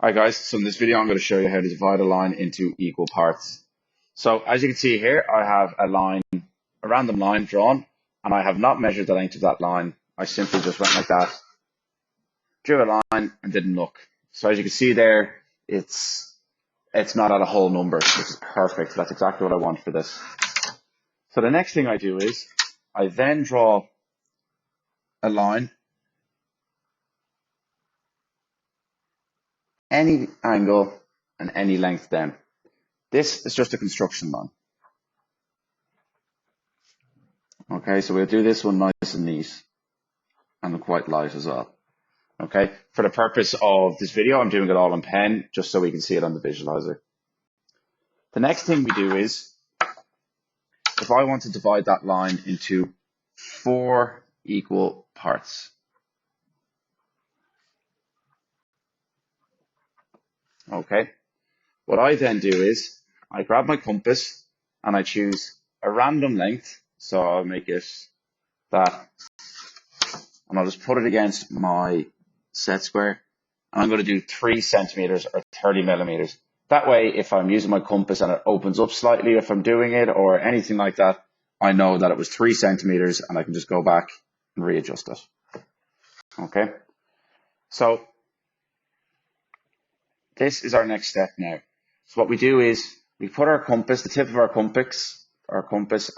Alright guys, so in this video I'm going to show you how to divide a line into equal parts. So as you can see here, I have a random line drawn, and I have not measured the length of that line. I simply just went like that, drew a line and didn't look. So as you can see there, it's not at a whole number, which is perfect. That's exactly what I want for this. So the next thing I do is I then draw a line, any angle and any length down. This is just a construction line. Okay, so we'll do this one nice and neat and quite light as well. Okay, for the purpose of this video, I'm doing it all on pen just so we can see it on the visualizer. The next thing we do is, if I want to divide that line into 4 equal parts. Okay, what I then do is I grab my compass and I choose a random length. So I'll make it that, and I'll just put it against my set square. And I'm going to do 3 centimeters or 30 millimeters. That way, if I'm using my compass and it opens up slightly, if I'm doing it or anything like that, I know that it was 3 centimeters and I can just go back and readjust it. Okay, so this is our next step now. So what we do is we put our compass, the tip of our compass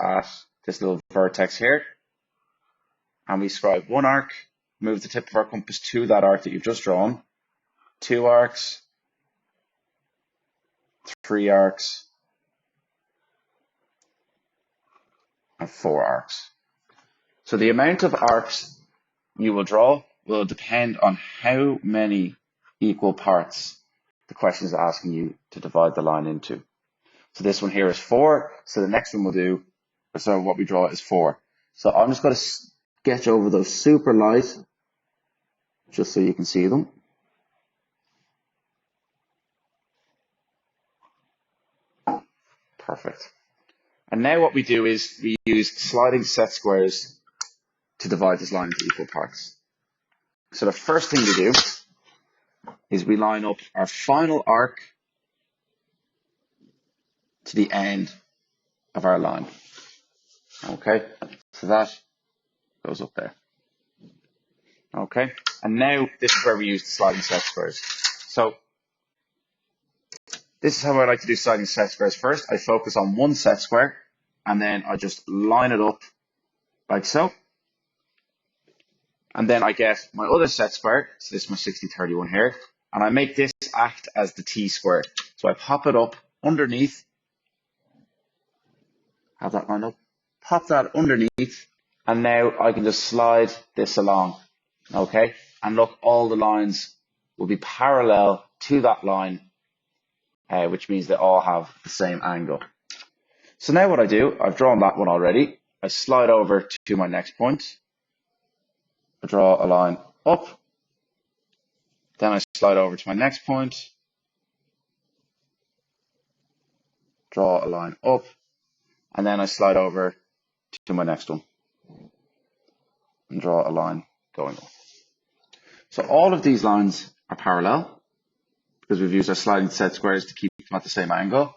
at this little vertex here, and we scribe 1 arc, move the tip of our compass to that arc that you've just drawn, 2 arcs, 3 arcs, and 4 arcs. So the amount of arcs you will draw will depend on how many equal parts the question is asking you to divide the line into. So this one here is 4, so the next one we'll do, so what we draw is 4. So I'm just going to sketch over those super light, just so you can see them. Perfect. And now what we do is we use sliding set squares to divide this line into equal parts. So the first thing we do is we line up our final arc to the end of our line. Okay, so that goes up there. Okay, and now this is where we use the sliding set squares. So this is how I like to do sliding set squares. First, I focus on one set square, and then I just line it up like so. And then I get my other set square, so this is my 60-31 here, and I make this act as the T-square. So I pop it up underneath, have that line up, pop that underneath, and now I can just slide this along, okay? And look, all the lines will be parallel to that line, which means they all have the same angle. So now what I do, I've drawn that one already. I slide over to my next point. I draw a line up. Then I slide over to my next point. Draw a line up. And then I slide over to my next one. And draw a line going up. So all of these lines are parallel, because we've used our sliding set squares to keep them at the same angle.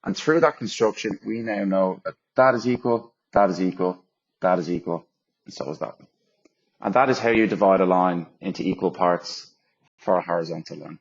And through that construction, we now know that that is equal, that is equal, that is equal, and so is that one. And that is how you divide a line into equal parts for a horizontal line.